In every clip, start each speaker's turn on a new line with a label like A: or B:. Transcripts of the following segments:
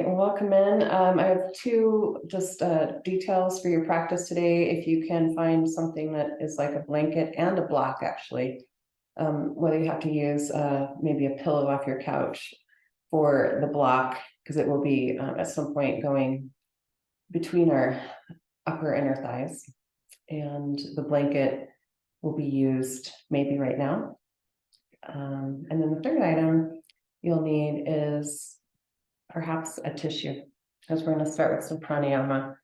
A: right, welcome in. I have two just details for your practice today. If you can find something that is like a blanket and a block, actually, whether you have to use maybe a pillow off your couch for the block, because it will be at some point going between our upper inner thighs, and the blanket will be used maybe right now. And then the third item you'll need is perhaps a tissue, because we're going to start with some pranayama.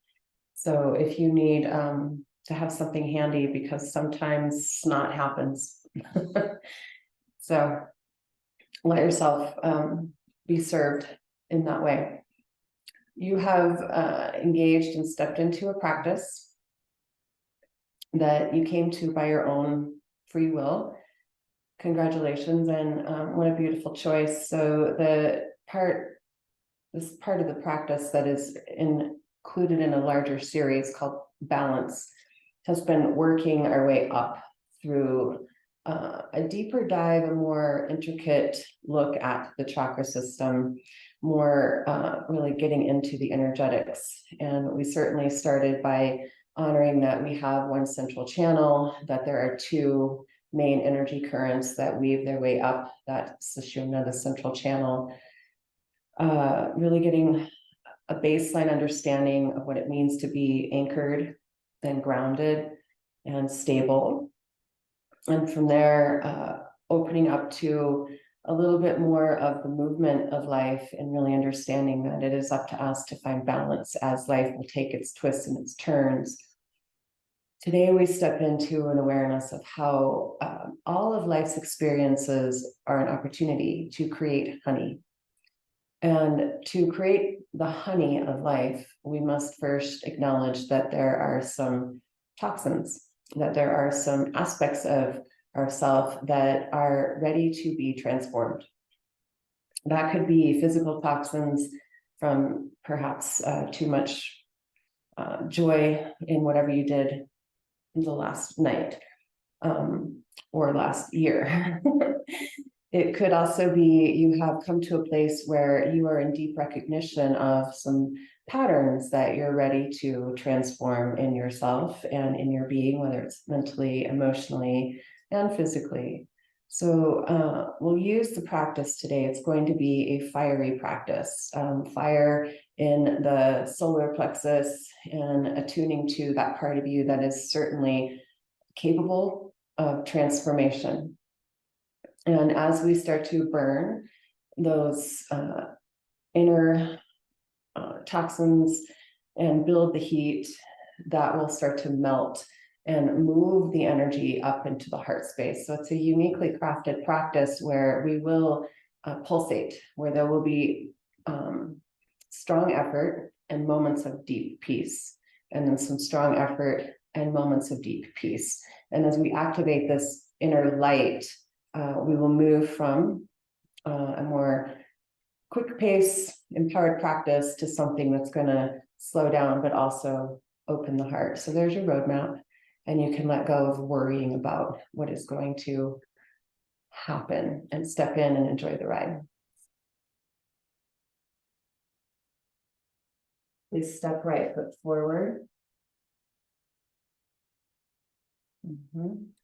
A: So if you need to have something handy, because sometimes snot happens. So let yourself be served in that way. You have engaged and stepped into a practice that you came to by your own free will. Congratulations, and what a beautiful choice. So this part of the practice that is included in a larger series called Balance has been working our way up through a deeper dive, a more intricate look at the chakra system, more really getting into the energetics. And we certainly started by honoring that we have one central channel, that there are two main energy currents that weave their way up that Sushumna, the central channel, really getting a baseline understanding of what it means to be anchored and grounded and stable. And from there, opening up to a little bit more of the movement of life, and really understanding that it is up to us to find balance as life will take its twists and its turns. Today, we step into an awareness of how all of life's experiences are an opportunity to create honey. And to create the honey of life, we must first acknowledge that there are some toxins, that there are some aspects of ourself that are ready to be transformed. That could be physical toxins from perhaps too much joy in whatever you did the last night or last year. It could also be you have come to a place where you are in deep recognition of some patterns that you're ready to transform in yourself and in your being, whether it's mentally, emotionally, and physically. So we'll use the practice today. It's going to be a fiery practice, fire in the solar plexus, and attuning to that part of you that is certainly capable of transformation. And as we start to burn those inner toxins and build the heat, that will start to melt and move the energy up into the heart space. So it's a uniquely crafted practice where we will pulsate, where there will be strong effort and moments of deep peace, and then some strong effort and moments of deep peace. And as we activate this inner light, we will move from a more quick pace, empowered practice to something that's going to slow down, but also open the heart. So there's your roadmap, and you can let go of worrying about what is going to happen and step in and enjoy the ride. Please step right foot forward.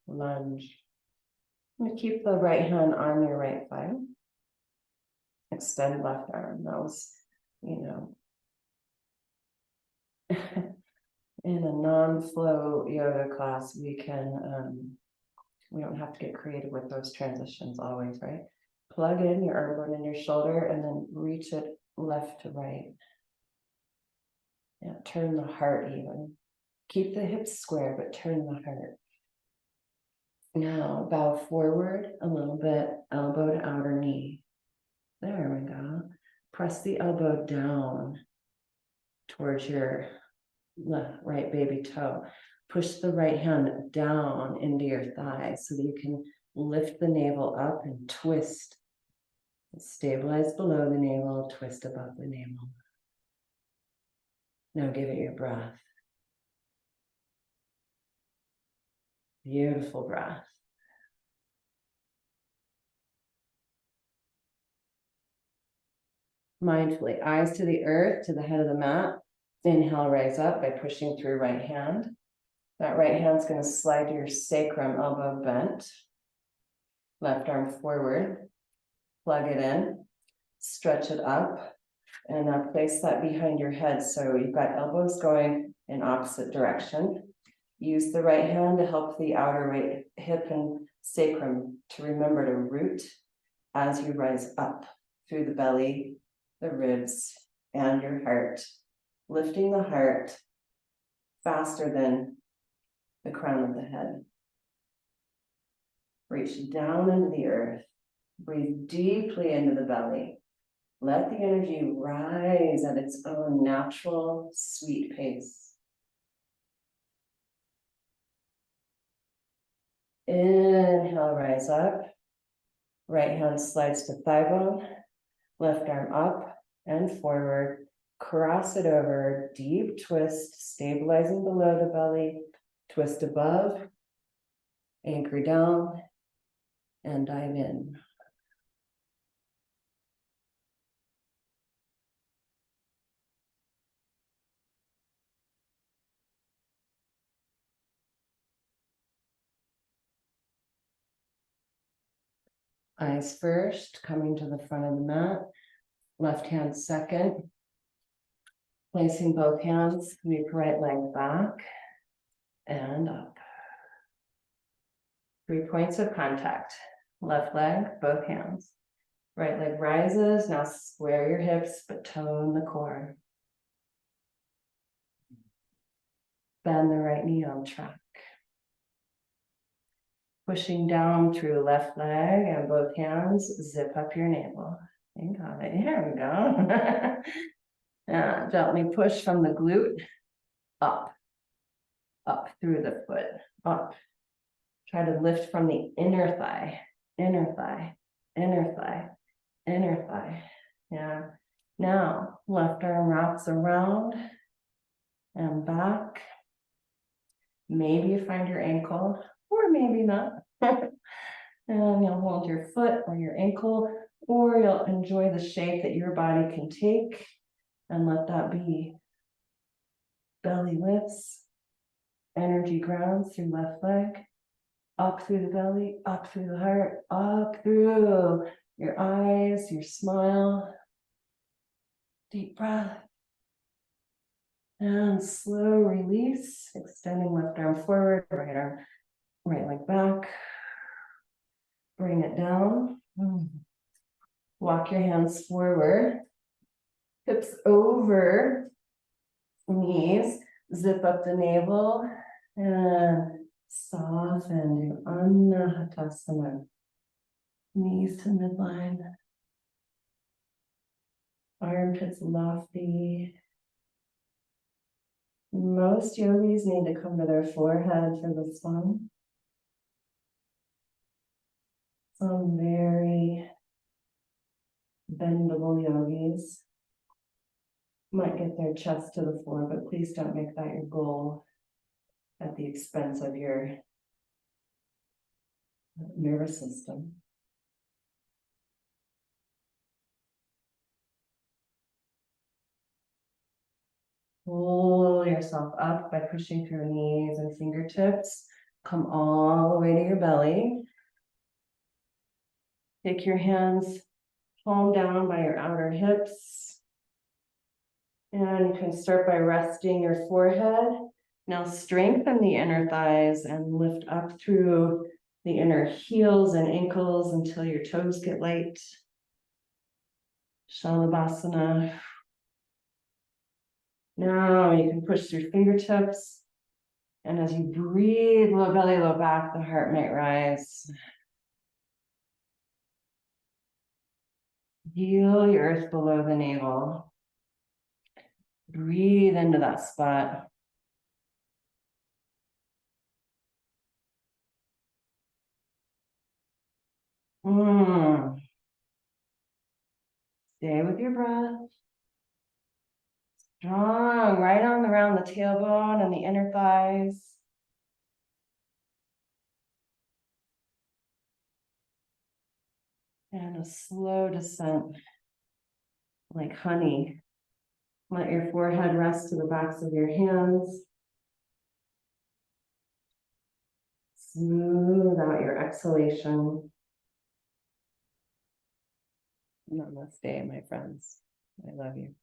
A: Lunge. And keep the right hand on your right thigh. Extend left arm. That was, in a non-flow yoga class, we don't have to get creative with those transitions always, right? Plug in your elbow in your shoulder and then reach it left to right. Yeah, turn the heart even. Keep the hips square, but turn the heart. Now bow forward a little bit, elbow to outer knee. There we go. Press the elbow down towards your right baby toe. Push the right hand down into your thigh so that you can lift the navel up and twist. Stabilize below the navel, twist above the navel. Now give it your breath. Beautiful breath. Mindfully, eyes to the earth, to the head of the mat. Inhale, rise up by pushing through right hand. That right hand's going to slide to your sacrum, elbow bent. Left arm forward. Plug it in. Stretch it up. And now place that behind your head. So you've got elbows going in opposite direction. Use the right hand to help the outer right hip and sacrum to remember to root as you rise up through the belly, the ribs, and your heart, lifting the heart faster than the crown of the head. Reach down into the earth. Breathe deeply into the belly. Let the energy rise at its own natural, sweet pace. Inhale, rise up. Right hand slides to thigh bone. Left arm up and forward. Cross it over. Deep twist, stabilizing below the belly. Twist above. Anchor down. And dive in. Eyes first, coming to the front of the mat. Left hand second. Placing both hands, sweep right leg back and up. 3 points of contact. Left leg, both hands. Right leg rises. Now square your hips, but tone the core. Bend the right knee on track. Pushing down through left leg and both hands, zip up your navel. You got it. Here we go. Gently push from the glute up through the foot, up. Try to lift from the inner thigh, inner thigh, inner thigh, inner thigh. Yeah. Now, left arm wraps around and back. Maybe you find your ankle, or maybe not. And you'll hold your foot or your ankle, or you'll enjoy the shape that your body can take and let that be. Belly lifts, energy grounds through left leg, up through the belly, up through the heart, up through your eyes, your smile. Deep breath. And slow release, extending left arm forward, right leg back. Bring it down. Walk your hands forward. Hips over knees. Zip up the navel and soften your Anjainasana. Knees to midline. Armpits lofty. Most yogis need to come to their forehead for this one. Some very bendable yogis might get their chest to the floor, but please don't make that your goal at the expense of your nervous system. Pull yourself up by pushing through knees and fingertips. Come all the way to your belly. Take your hands palm down by your outer hips. And you can start by resting your forehead. Now strengthen the inner thighs and lift up through the inner heels and ankles until your toes get light. Shalabhasana. Now you can push through fingertips. And as you breathe, low belly, low back, the heart might rise. Feel your earth below the navel. Breathe into that spot. Stay with your breath. Strong, right on around the tailbone and the inner thighs. And a slow descent, like honey. Let your forehead rest to the backs of your hands. Smooth out your exhalation. Namaste, my friends. I love you.